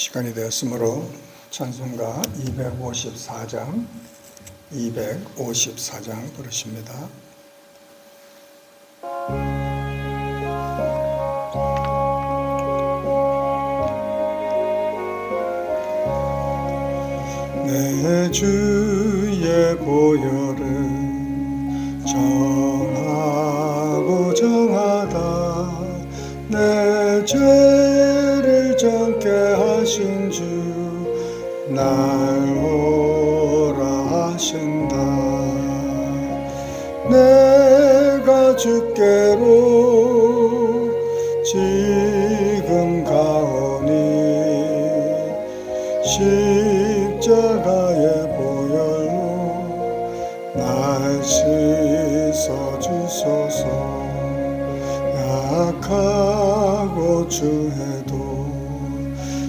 시간이 되었으므로 찬송가 254장 부르십니다. 내 주의 보혈은 정하고 정하다. 내 죄를 정케 하신 주 날 오라 하신다. 내가 주께로 지금 가오니 십자가의 보혈로 날 씻어 주소서. 약하고 주해도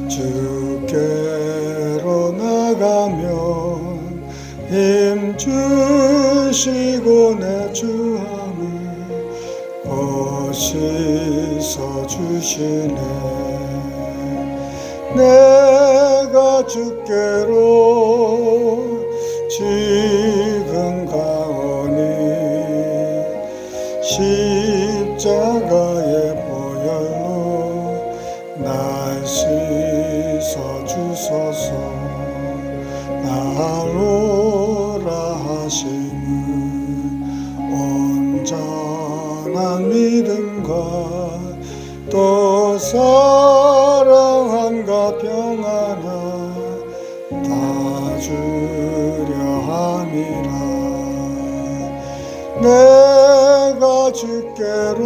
주께로 나가면 힘 주시고 내 주함을 곧 씻어 주시네. 내가 주께로 지금 가오니 십자가의 보혈로 날 씻어 주소서. 날 오라 하시는 온전한 믿음과 또 사랑함과 평안을 다 주려 함이라. 내가 주께로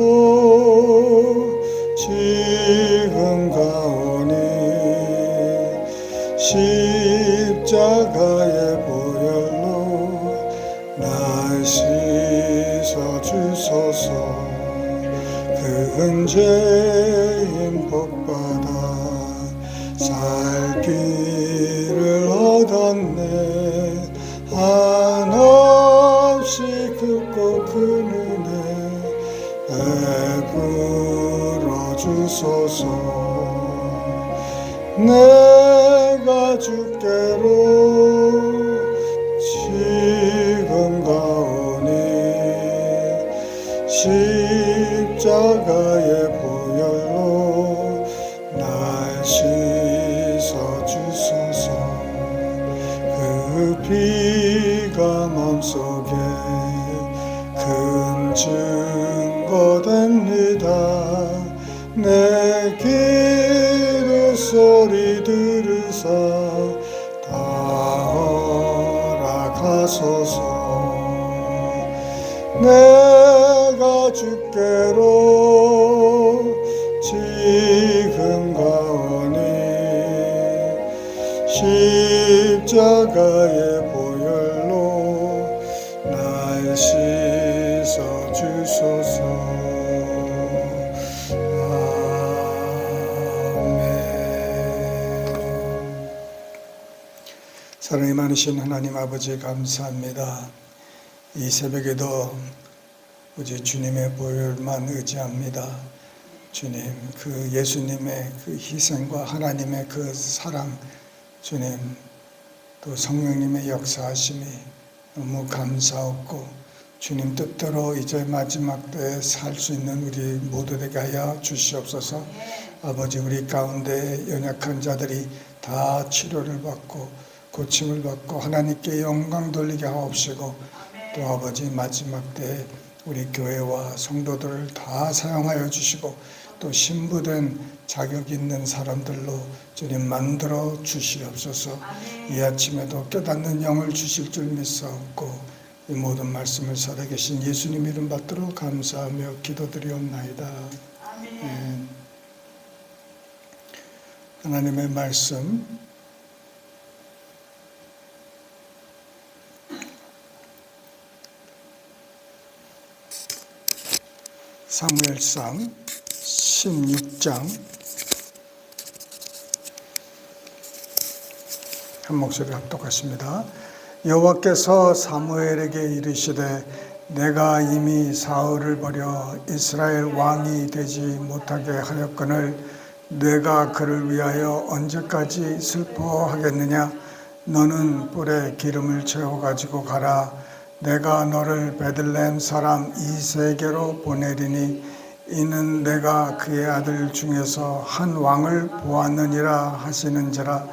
지금 가오니 십자가의 보혈로 날 씻어 주소서. 근죄인 복받아 살 길을 얻었네. 한없이 크고 큰 은혜 베풀어 주소서. 내가 주께로 지금 가오니 십자가의 보혈로 날 씻어 주소서. 그 피가 맘속에 큰 증거 됩니다. 내 기도 소리 들으사 다 허락하소서. 내가 주께로 지금 가오니 십자가의 보혈로 날 씻어 주소서. 아멘. 사랑이 많으신 하나님 아버지 감사합니다. 이 새벽에도 오직 주님의 보혈만 의지합니다. 주님, 그 예수님의 그 희생과 하나님의 그 사랑, 주님, 또 성령님의 역사하심이 너무 감사하고 주님 뜻대로 이제 마지막 때에 살 수 있는 우리 모두에게 하여 주시옵소서. 아버지, 우리 가운데 연약한 자들이 다 치료를 받고 고침을 받고 하나님께 영광 돌리게 하옵시고, 또 아버지 마지막 때에 우리 교회와 성도들을 다 사용하여 주시고 또 신부된 자격 있는 사람들로 주님 만들어 주시옵소서. 이 아침에도 깨닫는 영을 주실 줄 믿사옵고 이 모든 말씀을 살아계신 예수님 이름 받들어 감사하며 기도드리옵나이다. 아멘. 하나님의 말씀 사무엘상 16장 한 목소리 합독하십니다. 여호와께서 사무엘에게 이르시되 내가 이미 사울을 버려 이스라엘 왕이 되지 못하게 하였거늘 내가 그를 위하여 언제까지 슬퍼하겠느냐? 너는 뿔에 기름을 채워가지고 가라. 내가 너를 베들레헴 사람 이세게로 보내리니 이는 내가 그의 아들 중에서 한 왕을 보았느니라 하시는지라.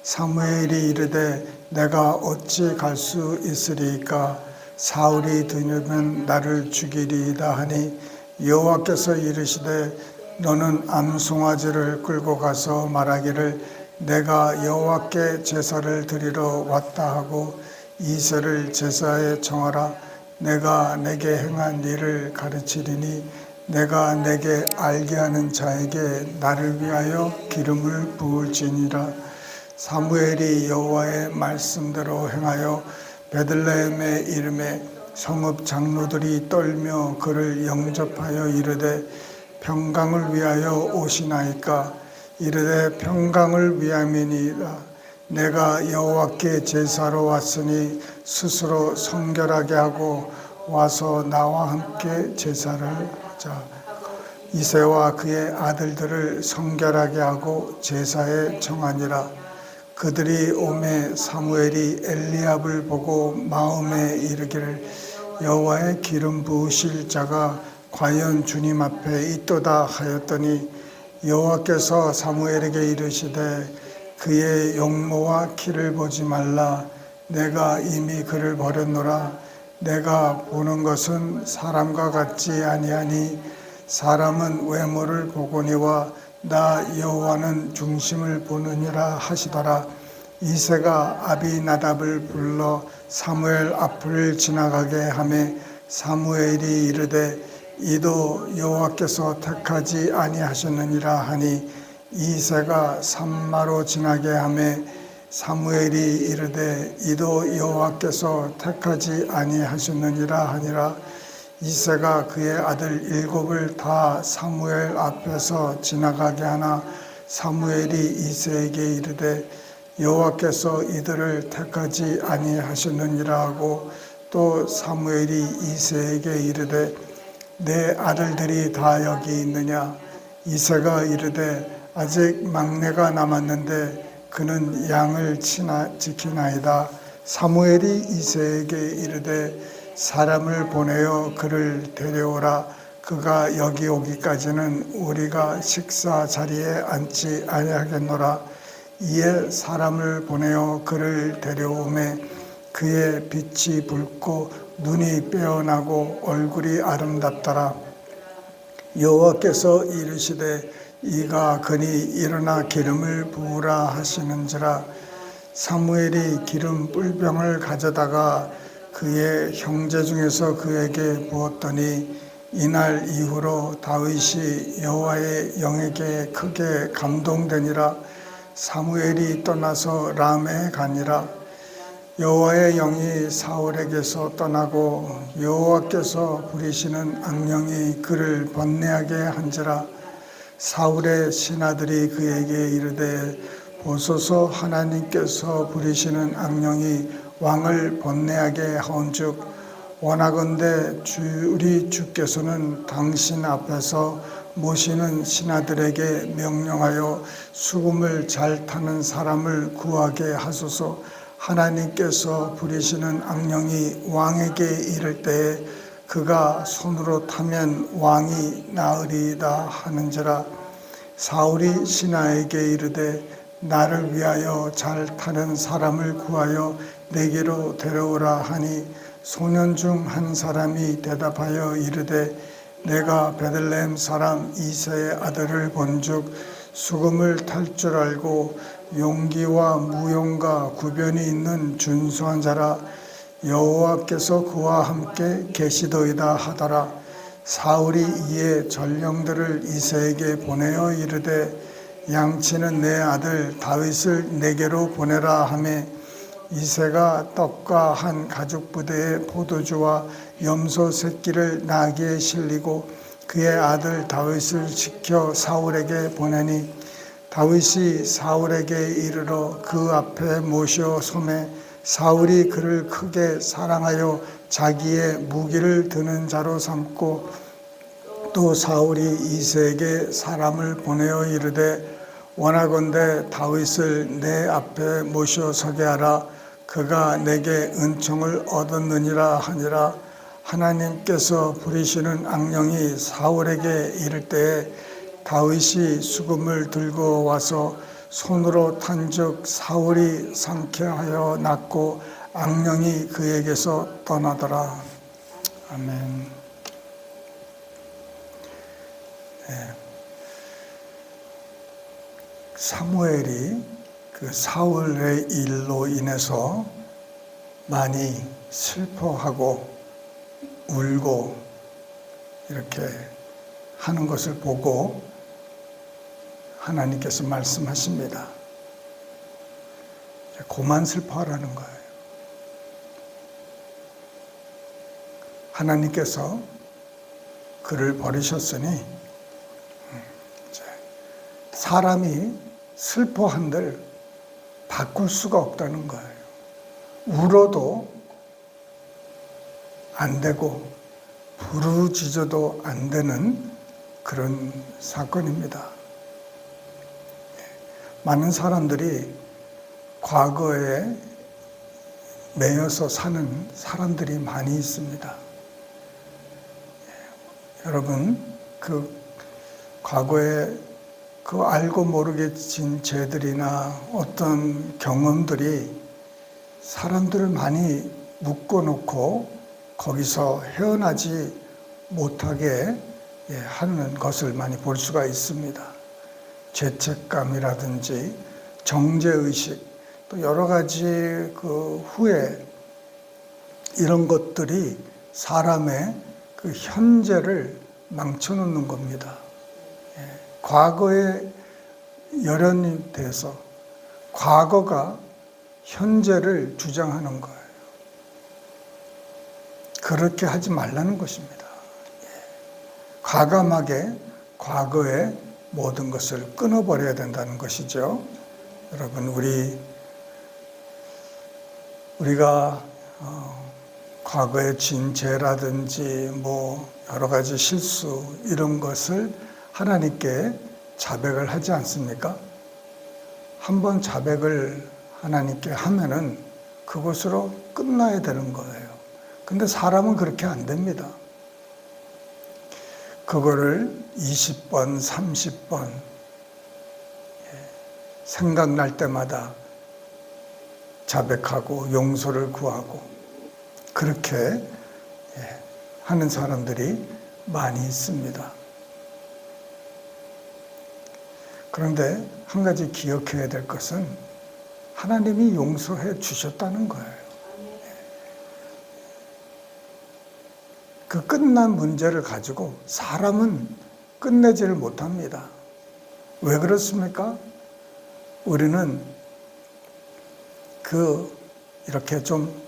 사무엘이 이르되 내가 어찌 갈 수 있으리이까? 사울이 들으면 나를 죽이리이다 하니 여호와께서 이르시되 너는 암송아지를 끌고 가서 말하기를 내가 여호와께 제사를 드리러 왔다 하고 이새를 제사에 정하라. 내가 내게 행한 일을 가르치리니 내가 내게 알게 하는 자에게 나를 위하여 기름을 부을지니라. 사무엘이 여호와의 말씀대로 행하여 베들레헴의 이름에 성읍 장로들이 떨며 그를 영접하여 이르되 평강을 위하여 오시나이까? 이르되 평강을 위함이니이다. 내가 여호와께 제사로 왔으니 스스로 성결하게 하고 와서 나와 함께 제사를 하자. 이새와 그의 아들들을 성결하게 하고 제사에 정하니라. 그들이 오매 사무엘이 엘리압을 보고 마음에 이르기를 여호와의 기름 부으실 자가 과연 주님 앞에 있도다 하였더니 여호와께서 사무엘에게 이르시되 그의 용모와 키를 보지 말라. 내가 이미 그를 버렸노라. 내가 보는 것은 사람과 같지 아니하니 사람은 외모를 보거니와 나 여호와는 중심을 보느니라 하시더라. 이새가 아비나답을 불러 사무엘 앞을 지나가게 하매 사무엘이 이르되 이도 여호와께서 택하지 아니하셨느니라 하니 이새가 산마로 지나게 하매 사무엘이 이르되 이도 여호와께서 택하지 아니하셨느니라 하니라. 이새가 그의 아들 7을 다 사무엘 앞에서 지나가게 하나 사무엘이 이새에게 이르되 여호와께서 이들을 택하지 아니하셨느니라 하고 또 사무엘이 이새에게 이르되 내 아들들이 다 여기 있느냐? 이새가 이르되 아직 막내가 남았는데 그는 양을 지키나이다. 사무엘이 이새에게 이르되 사람을 보내어 그를 데려오라. 그가 여기 오기까지는 우리가 식사 자리에 앉지 아니하겠노라. 이에 사람을 보내어 그를 데려오매 그의 빛이 붉고 눈이 빼어나고 얼굴이 아름답더라. 여호와께서 이르시되 이가 그니 일어나 기름을 부으라 하시는지라. 사무엘이 기름 뿔병을 가져다가 그의 형제 중에서 그에게 부었더니 이날 이후로 다윗이 여호와의 영에게 크게 감동되니라. 사무엘이 떠나서 람에 가니라. 여호와의 영이 사울에게서 떠나고 여호와께서 부리시는 악령이 그를 번뇌하게 한지라. 사울의 신하들이 그에게 이르되 보소서 하나님께서 부리시는 악령이 왕을 번뇌하게 하온즉 원하건대 우리 주께서는 당신 앞에서 모시는 신하들에게 명령하여 수금을 잘 타는 사람을 구하게 하소서. 하나님께서 부리시는 악령이 왕에게 이를 때에 그가 손으로 타면 왕이 나으리이다 하는지라. 사울이 신하에게 이르되 나를 위하여 잘 타는 사람을 구하여 내게로 데려오라 하니 소년 중 한 사람이 대답하여 이르되 내가 베들레헴 사람 이새의 아들을 본즉 수금을 탈 줄 알고 용기와 무용과 구변이 있는 준수한 자라. 여호와께서 그와 함께 계시더이다 하더라. 사울이 이에 전령들을 이새에게 보내어 이르되 양치는 내 아들 다윗을 내게로 보내라 하매 이새가 떡과 한 가죽 부대의 포도주와 염소 새끼를 나귀에 실리고 그의 아들 다윗을 지켜 사울에게 보내니 다윗이 사울에게 이르러 그 앞에 모셔 소매 사울이 그를 크게 사랑하여 자기의 무기를 드는 자로 삼고 또 사울이 이새에게 사람을 보내어 이르되 원하건대 다윗을 내 앞에 모셔 서게 하라. 그가 내게 은총을 얻었느니라 하니라. 하나님께서 부리시는 악령이 사울에게 이를 때에 다윗이 수금을 들고 와서 손으로 탄즉 사울이 상쾌하여 낫고 악령이 그에게서 떠나더라. 아멘. 네. 사무엘이 그 사울의 일로 인해서 많이 슬퍼하고 울고 이렇게 하는 것을 보고 하나님께서 말씀하십니다. 그만 슬퍼하라는 거예요. 하나님께서 그를 버리셨으니 사람이 슬퍼한들 바꿀 수가 없다는 거예요. 울어도 안 되고 부르짖어도 안 되는 그런 사건입니다. 많은 사람들이 과거에 매여서 사는 사람들이 많이 있습니다. 여러분, 그 과거에 그 알고 모르게 진 죄들이나 어떤 경험들이 사람들을 많이 묶어놓고 거기서 헤어나지 못하게 하는 것을 많이 볼 수가 있습니다. 죄책감이라든지 정죄의식, 또 여러 가지 그 후에 이런 것들이 사람의 그 현재를 망쳐놓는 겁니다. 과거에 열연이 돼서 과거가 현재를 주장하는 거예요. 그렇게 하지 말라는 것입니다. 과감하게 과거의 모든 것을 끊어버려야 된다는 것이죠. 여러분, 우리가 과거에 진 죄라든지 뭐 여러 가지 실수 이런 것을 하나님께 자백을 하지 않습니까? 한번 자백을 하나님께 하면은 그것으로 끝나야 되는 거예요. 근데 사람은 그렇게 안 됩니다. 그거를 20번, 30번 생각날 때마다 자백하고 용서를 구하고 그렇게 하는 사람들이 많이 있습니다. 그런데 한 가지 기억해야 될 것은 하나님이 용서해 주셨다는 거예요. 그 끝난 문제를 가지고 사람은 끝내지를 못합니다. 왜 그렇습니까? 우리는 이렇게 좀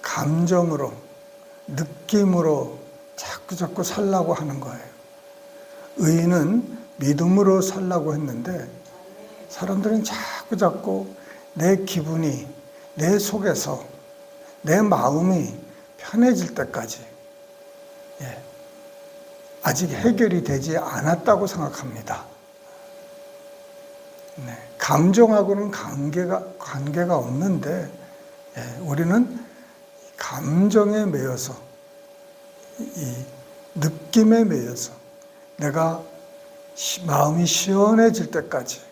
감정으로, 느낌으로 자꾸 살라고 하는 거예요. 의인은 믿음으로 살라고 했는데 사람들은 자꾸 내 기분이, 내 속에서 내 마음이 편해질 때까지 아직 해결이 되지 않았다고 생각합니다. 감정하고는 관계가 없는데 우리는 감정에 매여서 이 느낌에 매여서 내가 마음이 시원해질 때까지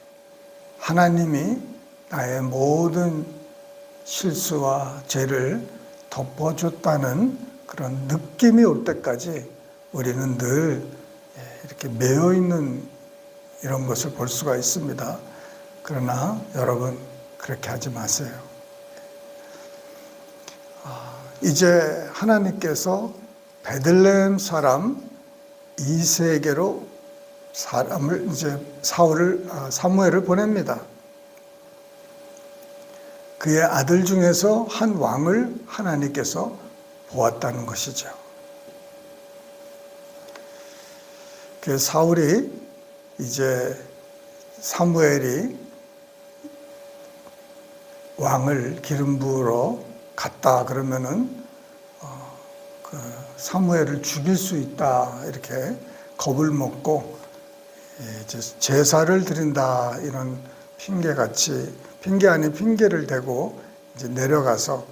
하나님이 나의 모든 실수와 죄를 덮어줬다는 그런 느낌이 올 때까지 우리는 늘 이렇게 매여있는 이런 것을 볼 수가 있습니다. 그러나 여러분 그렇게 하지 마세요. 이제 하나님께서 베들레헴 사람 이새에게로 사람을 이제 사무엘을 보냅니다. 그의 아들 중에서 한 왕을 하나님께서 보았다는 것이죠. 그 사울이 이제 사무엘이 왕을 기름 부으러 갔다 그러면은 사무엘을 죽일 수 있다 이렇게 겁을 먹고 이제 제사를 드린다 이런 핑계같이 핑계 아닌 핑계를 대고 이제 내려가서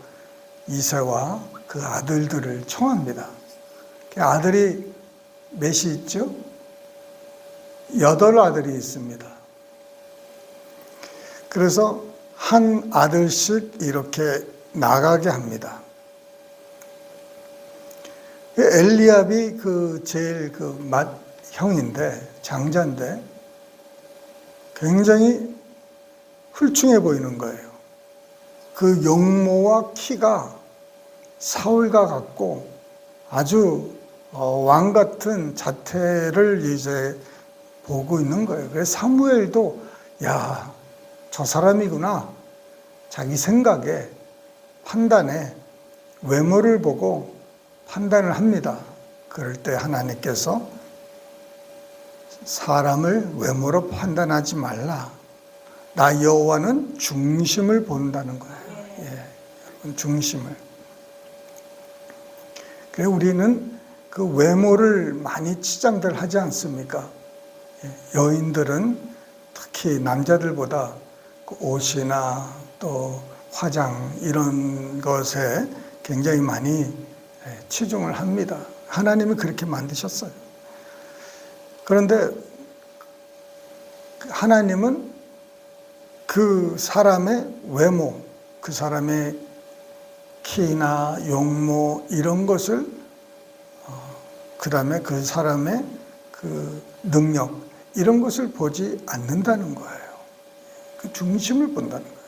이새와 그 아들들을 청합니다. 아들이 몇이 있죠? 8아들이 있습니다. 그래서 한 아들씩 이렇게 나가게 합니다. 엘리압이 제일 형인데, 장자인데, 굉장히 훌충해 보이는 거예요. 그 용모와 키가 사울과 같고 아주 왕 같은 자태를 이제 보고 있는 거예요. 그래서 사무엘도 야, 저 사람이구나. 자기 생각에 판단에 외모를 보고 판단을 합니다. 그럴 때 하나님께서 사람을 외모로 판단하지 말라. 나 여호와는 중심을 본다는 거예요. 여러분 중심을. 그래서 우리는 그 외모를 많이 치장들 하지 않습니까? 여인들은 특히 남자들보다 그 옷이나 또 화장 이런 것에 굉장히 많이 치중을 합니다. 하나님이 그렇게 만드셨어요. 그런데 하나님은 그 사람의 외모, 그 사람의 키나 용모 이런 것을 그 다음에 그 사람의 그 능력 이런 것을 보지 않는다는 거예요. 그 중심을 본다는 거예요.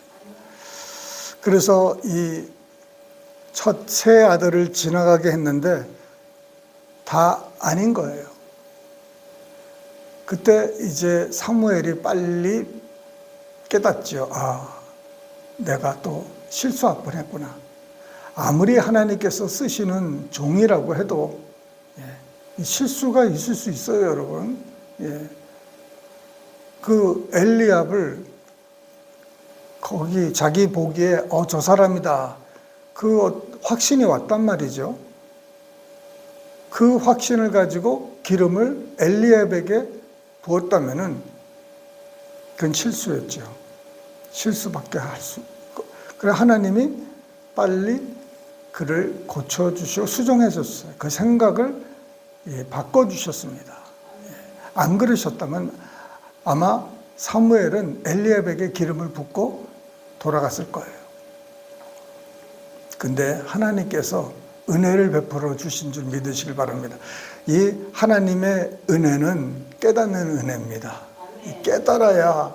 그래서 이 첫 세 아들을 지나가게 했는데 다 아닌 거예요. 그때 이제 사무엘이 빨리 깨닫죠. 아, 내가 또 실수할 뻔했구나. 아무리 하나님께서 쓰시는 종이라고 해도 실수가 있을 수 있어요, 여러분. 그 엘리압을 거기 자기 보기에 저 사람이다. 그 확신이 왔단 말이죠. 그 확신을 가지고 기름을 엘리압에게 부었다면은 그건 실수였죠. 실수밖에 할 수. 그래 하나님이 빨리 그를 고쳐주시고 수정해줬어요. 그 생각을 바꿔주셨습니다. 안 그러셨다면 아마 사무엘은 엘리압에게 기름을 붓고 돌아갔을 거예요. 근데 하나님께서 은혜를 베풀어 주신 줄 믿으시길 바랍니다. 이 하나님의 은혜는 깨닫는 은혜입니다. 깨달아야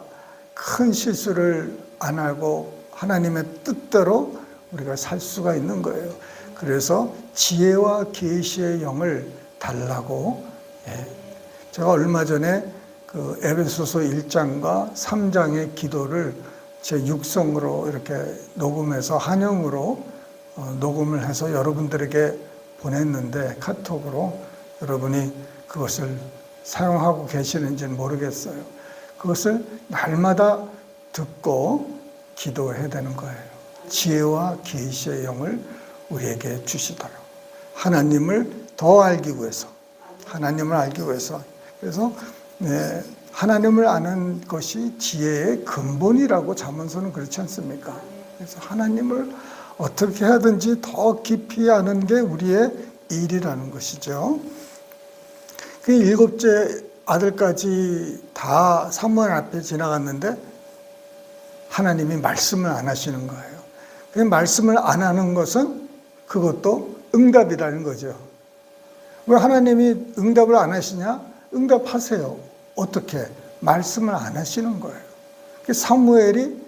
큰 실수를 안 하고 하나님의 뜻대로 우리가 살 수가 있는 거예요. 그래서 지혜와 계시의 영을 달라고. 제가 얼마 전에 그 에베소서 1장과 3장의 기도를 제 육성으로 이렇게 녹음해서 한영으로 녹음을 해서 여러분들에게 보냈는데 카톡으로 여러분이 그것을 사용하고 계시는지는 모르겠어요. 그것을 날마다 듣고 기도해야 되는 거예요. 지혜와 계시의 영을 우리에게 주시도록. 하나님을 더 알기 위해서. 하나님을 알기 위해서. 그래서 하나님을 아는 것이 지혜의 근본이라고 잠언서는 그렇지 않습니까? 그래서 하나님을 어떻게 하든지 더 깊이 아는 게 우리의 일이라는 것이죠. 그 7째 아들까지 다 사무엘 앞에 지나갔는데 하나님이 말씀을 안 하시는 거예요. 그 말씀을 안 하는 것은 그것도 응답이라는 거죠. 왜 하나님이 응답을 안 하시냐? 응답하세요. 어떻게? 말씀을 안 하시는 거예요. 사무엘이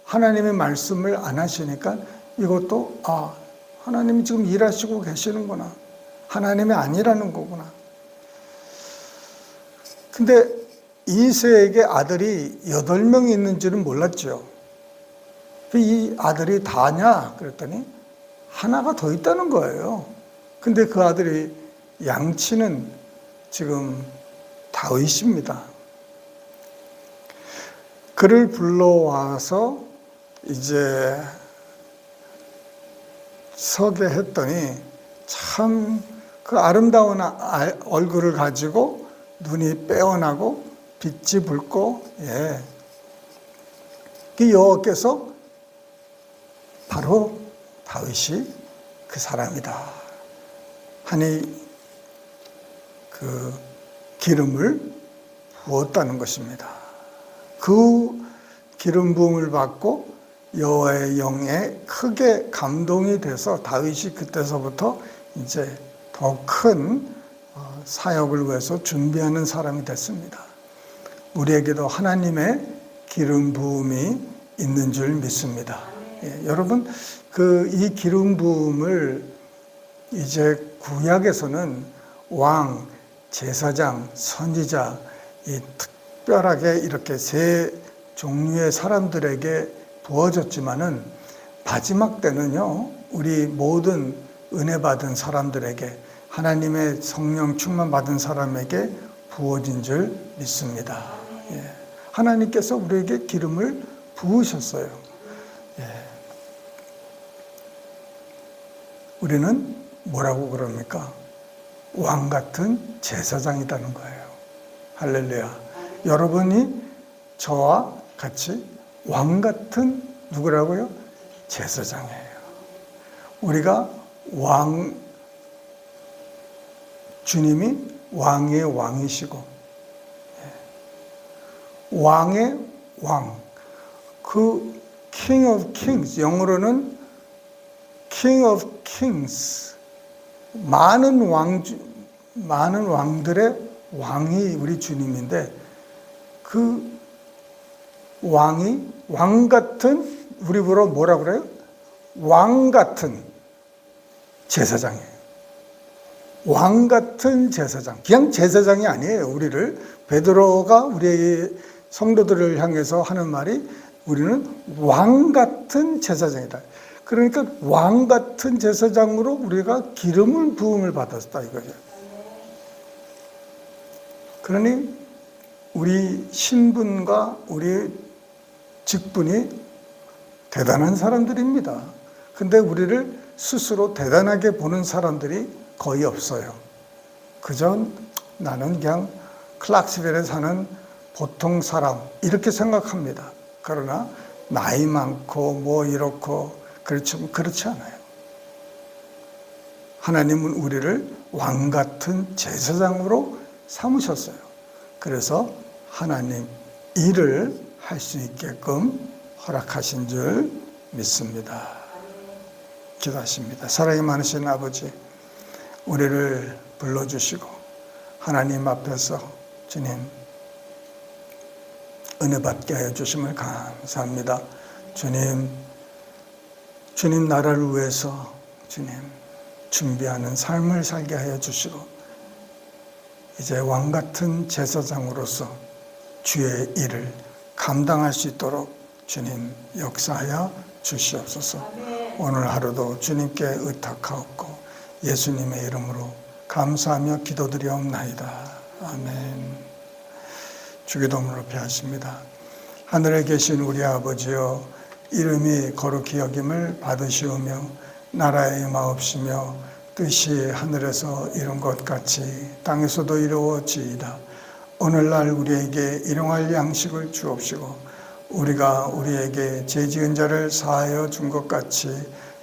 하나님의 말씀을 안 하시니까 이것도 하나님이 지금 일하시고 계시는구나. 하나님이 아니라는 거구나. 근데 이새에게 아들이 8명이 있는지는 몰랐죠. 이 아들이 다냐? 그랬더니 하나가 더 있다는 거예요. 근데 그 아들이 양치는 지금 다윗입니다. 그를 불러와서 이제 서게 했더니 참 그 아름다운 얼굴을 가지고 눈이 빼어나고 빛이 붉고, 그 여호와께서 바로 다윗이 그 사람이다 하니 그 기름을 부었다는 것입니다. 그 기름 부음을 받고 여호와의 영에 크게 감동이 돼서 다윗이 그때서부터 이제 더 큰 사역을 위해서 준비하는 사람이 됐습니다. 우리에게도 하나님의 기름 부음이 있는 줄 믿습니다. 여러분, 이 기름 부음을 이제 구약에서는 왕, 제사장, 선지자, 이 특별하게 이렇게 세 종류의 사람들에게 부어졌지만은 마지막 때는요, 우리 모든 은혜 받은 사람들에게, 하나님의 성령 충만 받은 사람에게 부어진 줄 믿습니다. 하나님께서 우리에게 기름을 부으셨어요. 우리는 뭐라고 그럽니까? 왕 같은 제사장이라는 거예요. 할렐루야. 여러분이 저와 같이 왕 같은 누구라고요? 제사장이에요. 우리가 주님이 왕의 왕이시고, 왕의 왕, 그 King of Kings, 영어로는 King of Kings, 많은 왕들의 왕이 우리 주님인데, 그 왕이 왕 같은, 우리로 뭐라 그래요? 왕 같은 제사장이에요. 왕 같은 제사장. 그냥 제사장이 아니에요. 우리를 베드로가 우리의 성도들을 향해서 하는 말이, 우리는 왕 같은 제사장이다. 그러니까 왕 같은 제사장으로 우리가 기름을 부음을 받았다 이거죠. 그러니 우리 신분과 우리 직분이 대단한 사람들입니다. 근데 우리를 스스로 대단하게 보는 사람들이 거의 없어요. 그저 나는 그냥 클락스빌에 사는 보통 사람 이렇게 생각합니다. 그러나 나이 많고 뭐 이렇고 그렇지 않아요. 하나님은 우리를 왕 같은 제사장으로 삼으셨어요. 그래서 하나님 일을 할 수 있게끔 허락하신 줄 믿습니다. 기도하십니다. 사랑이 많으신 아버지, 우리를 불러주시고 하나님 앞에서 주님 은혜 받게 하여 주심을 감사합니다. 주님 나라를 위해서 주님 준비하는 삶을 살게 하여 주시고, 이제 왕 같은 제사장으로서 주의 일을 감당할 수 있도록 주님 역사하여 주시옵소서. 오늘 하루도 주님께 의탁하옵고 예수님의 이름으로 감사하며 기도드리옵나이다. 아멘. 주기도문을 높이 하십니다. 하늘에 계신 우리 아버지여, 이름이 거룩히 여김을 받으시오며 나라의 임하옵시며 뜻이 하늘에서 이룬 것 같이 땅에서도 이루어지이다. 오늘날 우리에게 일용할 양식을 주옵시고, 우리가 우리에게 죄 지은 자를 사하여 준 것 같이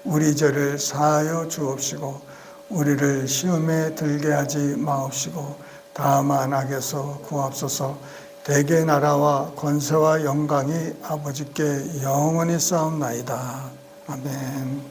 우리 죄를 사하여 주옵시고, 우리를 시험에 들게 하지 마옵시고 다만 악에서 구하옵소서. 대개 나라와 권세와 영광이 아버지께 영원히 쌓옵나이다. 아멘.